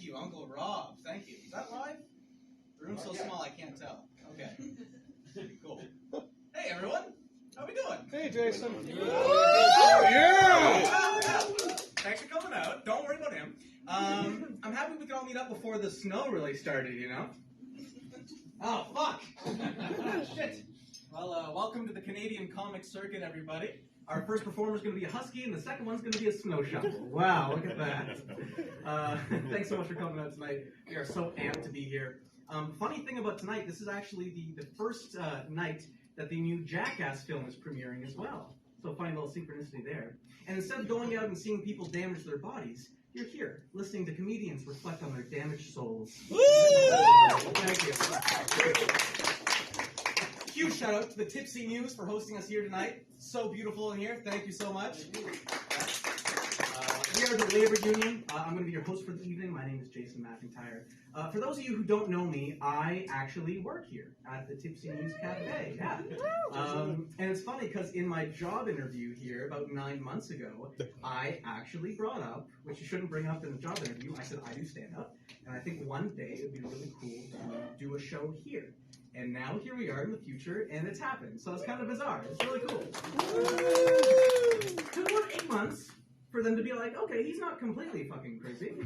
you, Uncle Rob. Thank you. Is that live? The room's so small I can't tell. Okay. Cool. Hey, everyone. How we doing? Hey, Jason. Thanks for coming out. Don't worry about him. I'm happy we could all meet up before the snow really started, you know? Oh, fuck! Shit. Well, welcome to the Canadian comic circuit, everybody. Our first performer is going to be a husky, and the second one's going to be a snow shovel. Wow, look at that. Thanks so much for coming out tonight. We are so amped to be here. Funny thing about tonight, this is actually the first night that the new Jackass film is premiering as well. So funny little synchronicity there. And instead of going out and seeing people damage their bodies, you're here, listening to comedians reflect on their damaged souls. Woo! Thank you. Huge shout out to the Tipsy Muse for hosting us here tonight. So beautiful in here. Thank you so much. We are the Labor Union. I'm going to be your host for the evening. My name is Jason McIntyre. For those of you who don't know me, I actually work here at the Tipsy Muse Cafe. Yeah. And it's funny because in my job interview here about 9 months ago, I actually brought up, which you shouldn't bring up in a job interview, I said I do stand up. And I think one day it would be really cool to do a show here. And now here we are in the future, and it's happened. So it's kind of bizarre. It's really cool. It took about 8 months for them to be like, okay, he's not completely fucking crazy.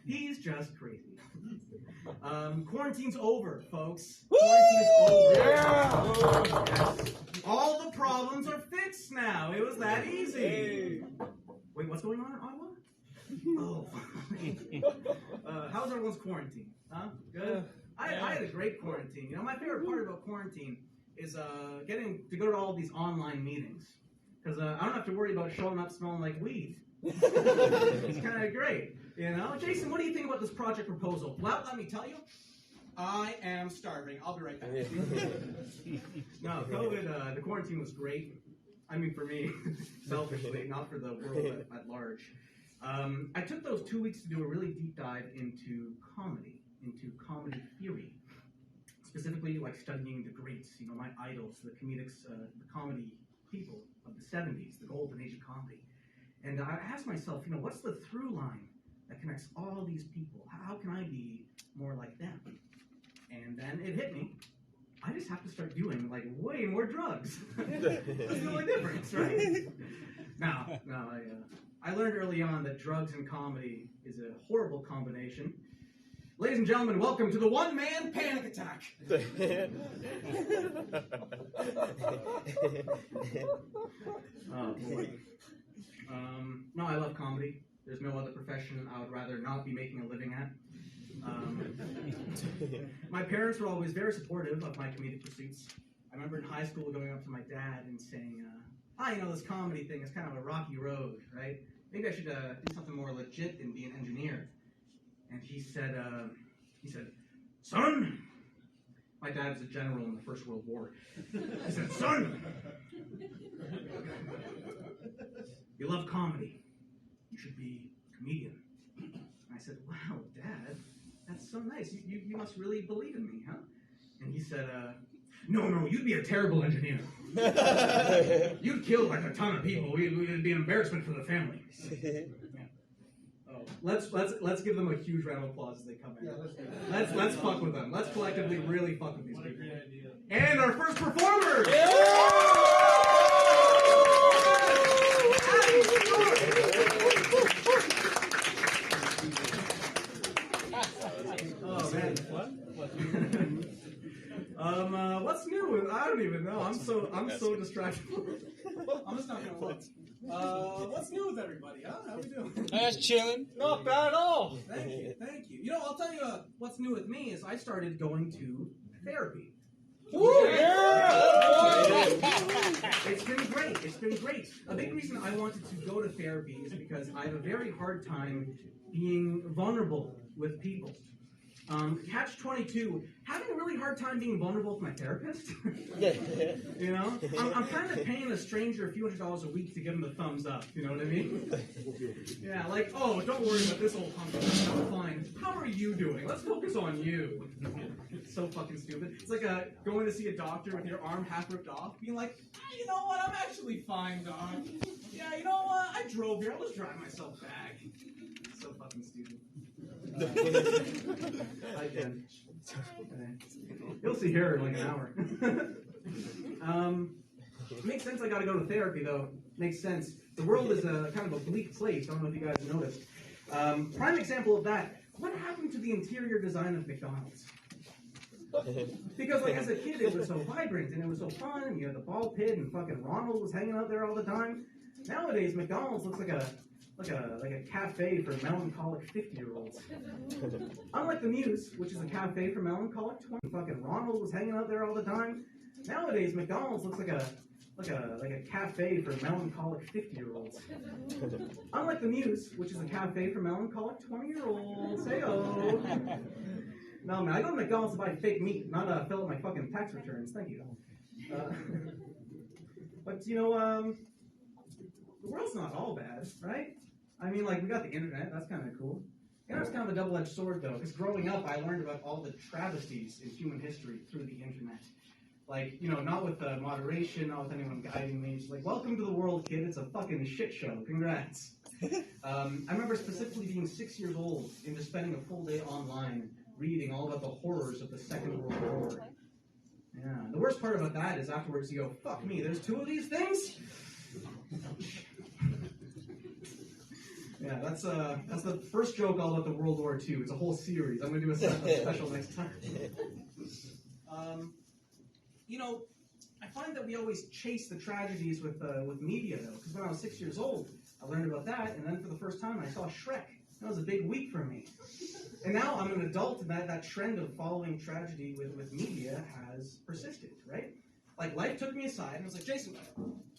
He's just crazy. Quarantine's over, folks. Quarantine's over. Yeah. Yes. All the problems are fixed now. It was that easy. Wait, what's going on in Ottawa? Oh. How's everyone's quarantine? Huh? Good? I had a great quarantine. You know, my favorite part about quarantine is getting to go to all these online meetings. Because I don't have to worry about showing up smelling like weed. It's kind of great. You know? Jason, what do you think about this project proposal? Well, let me tell you, I am starving. I'll be right back. No, COVID, the quarantine was great. I mean, for me, selfishly, not for the world at large. I took those 2 weeks to do a really deep dive into comedy theory. Specifically, like studying the greats, you know, my idols, the comedics, the comedy people of the 70s, the golden age of comedy. And I asked myself, you know, what's the through line that connects all these people? How can I be more like them? And then it hit me. I just have to start doing, like, way more drugs. That's the only difference, right? No, I learned early on that drugs and comedy is a horrible combination. Ladies and gentlemen, welcome to the one-man panic attack. Oh, boy. No, I love comedy. There's no other profession I would rather not be making a living at. My parents were always very supportive of my comedic pursuits. I remember in high school going up to my dad and saying, you know, this comedy thing is kind of a rocky road, right? Maybe I should do something more legit and be an engineer. And he said, son, my dad was a general in the First World War. He said, son, you love comedy. You should be a comedian. And I said, wow, Dad, that's so nice. You must really believe in me, huh? And he said, no, you'd be a terrible engineer. You'd kill like a ton of people. It'd be an embarrassment for the family. Yeah. Oh, let's give them a huge round of applause as they come in. Yeah, let's fuck with them. Let's collectively really fuck with these people. What a great idea. And our first performers! Yeah! Oh man. What? What's new? I don't even know. I'm so distracted. I'm just not gonna look. What's new with everybody, huh? How we doing? Just chilling. Not bad at all. Thank you. You know, I'll tell you what's new with me is I started going to therapy. Woo! Yeah! It's been great. A big reason I wanted to go to therapy is because I have a very hard time being vulnerable with people. Catch-22, having a really hard time being vulnerable with my therapist. You know? I'm kind of paying a stranger a few $100s a week to give him the thumbs up, you know what I mean? Yeah, like, oh, don't worry about this old hunk. I'm fine. How are you doing? Let's focus on you. It's so fucking stupid. It's like going to see a doctor with your arm half ripped off, being like, you know what, I'm actually fine, doc. Yeah, you know what, I drove here. I'll just drive myself back. So fucking stupid. I can. You'll see here in like an hour. Makes sense I gotta go to therapy though. Makes sense. The world is a kind of a bleak place. I don't know if you guys noticed. Prime example of that. What happened to the interior design of McDonald's? Because like as a kid it was so vibrant and it was so fun and you had the ball pit and fucking Ronald was hanging out there all the time. Nowadays McDonald's looks like a cafe for melancholic 50-year-olds. Unlike the Muse, which is a cafe for melancholic 20. Fucking Ronald was hanging out there all the time. Nowadays McDonald's looks like a cafe for melancholic 50-year-olds. Unlike the Muse, which is a cafe for melancholic 20-year-olds. Hey-o. No, man, I go to McDonald's to buy fake meat, not fill out my fucking tax returns. Thank you. But, you know, the world's not all bad, right? I mean, like, we got the internet. That's kind of cool. Internet's kind of a double-edged sword, though, because growing up, I learned about all the travesties in human history through the internet. Like, you know, not with moderation, not with anyone guiding me. Just like, welcome to the world, kid. It's a fucking shit show. Congrats. I remember specifically being 6 years old and just spending a full day online reading all about the horrors of the Second World War. Yeah. The worst part about that is afterwards you go, fuck me, there's 2 of these things? Yeah, that's the first joke all about the World War II. It's a whole series. I'm going to do a special next time. You know, I find that we always chase the tragedies with media, though, because when I was 6 years old, I learned about that, and then for the first time I saw Shrek. That was a big week for me. And now I'm an adult, and that trend of following tragedy with media has persisted, right? Like, life took me aside and was like, Jason,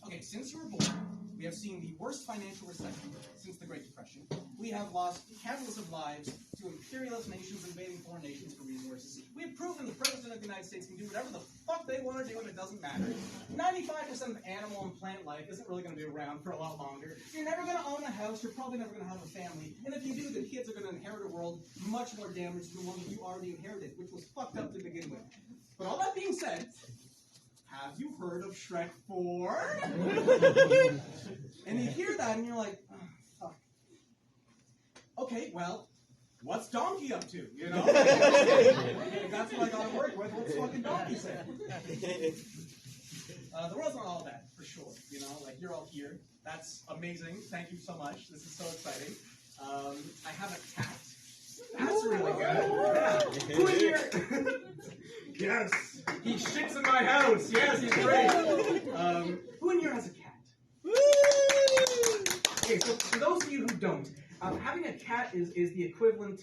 okay, since you were born, we have seen the worst financial recession since the Great Depression. We have lost countless of lives to imperialist nations invading foreign nations for resources. We have proven the President of the United States can do whatever the fuck they want to do, and it doesn't matter. 95% of animal and plant life isn't really going to be around for a lot longer. You're never going to own a house. You're probably never going to have a family. And if you do, the kids are going to inherit a world much more damaged than the one that you already inherited, which was fucked up to begin with. But all that being said, have you heard of Shrek 4? And you hear that and you're like, oh, fuck. Okay, well, what's Donkey up to, you know? If that's what I gotta work with, what's fucking Donkey say? The world's not all bad, for sure, you know? Like, you're all here. That's amazing. Thank you so much. This is so exciting. I have a cat. That's really good. Yeah. Who in here? Yes. He shits in my house. Yes, he's great. Who in here has a cat? Okay, so for those of you who don't, having a cat is the equivalent,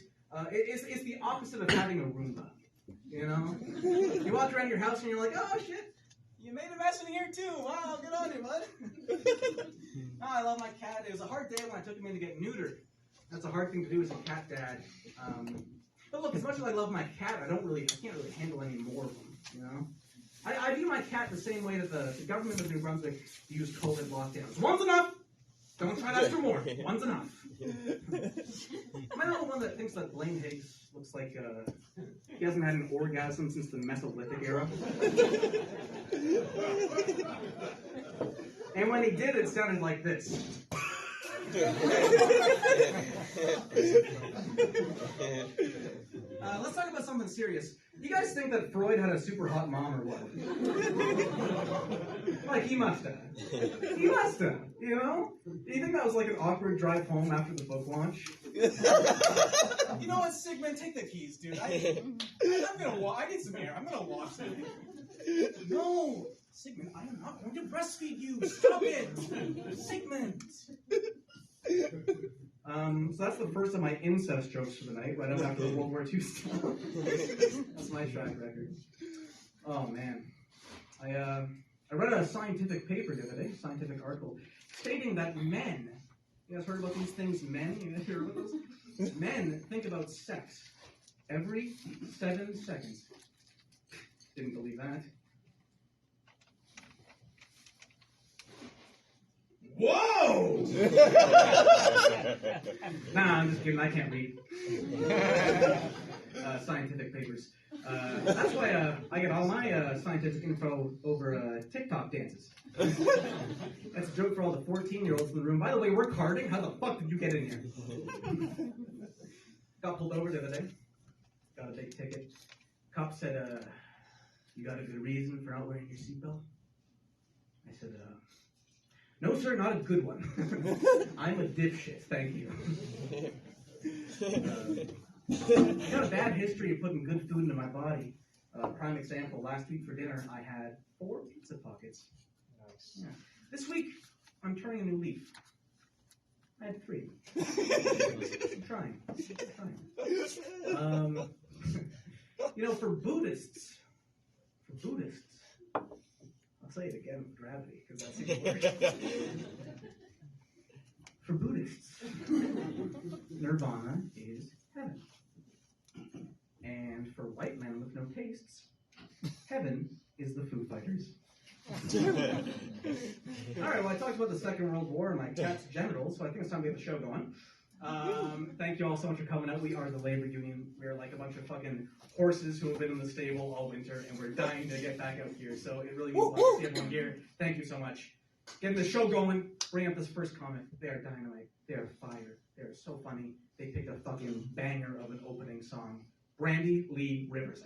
is the opposite of having a Roomba. You know? You walk around your house and you're like, oh shit, you made a mess in here too. Wow, good on you, bud. Oh, I love my cat. It was a hard day when I took him in to get neutered. That's a hard thing to do as a cat dad. But look, as much as I love my cat, I can't really handle any more of them, you know? I view my cat the same way that the government of New Brunswick views COVID lockdowns. One's enough! Don't try to ask for more. One's enough. Am I the only one that thinks that Blaine Higgs looks like he hasn't had an orgasm since the Mesolithic era? And when he did, it sounded like this. Let's talk about something serious. You guys think that Freud had a super hot mom or what? Like, he must have. He must have, you know? Do you think that was like an awkward drive home after the book launch? You know what, Sigmund? Take the keys, dude. I need some air. I'm gonna wash them. No! Sigmund, I am not going to breastfeed you. Stop it! Sigmund! So that's the first of my incest jokes for the night, right up after the World War II stuff. That's my track record. Oh, man. I read a scientific paper the other day, a scientific article, stating that men, you guys heard about these things, men? You guys heard about those? Men think about sex every 7 seconds. Didn't believe that. Whoa! Nah, I'm just kidding. I can't read. Scientific papers. That's why I get all my scientific info over TikTok dances. That's a joke for all the 14-year-olds in the room. By the way, we're carding. How the fuck did you get in here? Got pulled over the other day. Got a big ticket. Cop said, you got a good reason for not wearing your seatbelt? I said, no, sir, not a good one. I'm a dipshit, thank you. I got a bad history of putting good food into my body. Prime example, last week for dinner, I had 4 pizza pockets. Nice. Yeah. This week, I'm turning a new leaf. I had 3. I'm trying. You know, for Buddhists, I'll say it again with gravity, because that's even worse. For Buddhists, nirvana is heaven. And for white men with no tastes, heaven is the Foo Fighters. All right, well, I talked about the Second World War and my cat's genitals, so I think it's time to get the show going. Thank you all so much for coming out. We are the labor union. We're like a bunch of fucking horses who have been in the stable all winter, and we're dying to get back out here, so it really means a lot to see everyone here. Thank you so much. Getting the show going, bring up this first comment. They are dynamite. They are fire. They are so funny. They picked a fucking banger of an opening song. Brandy Lee Rivers.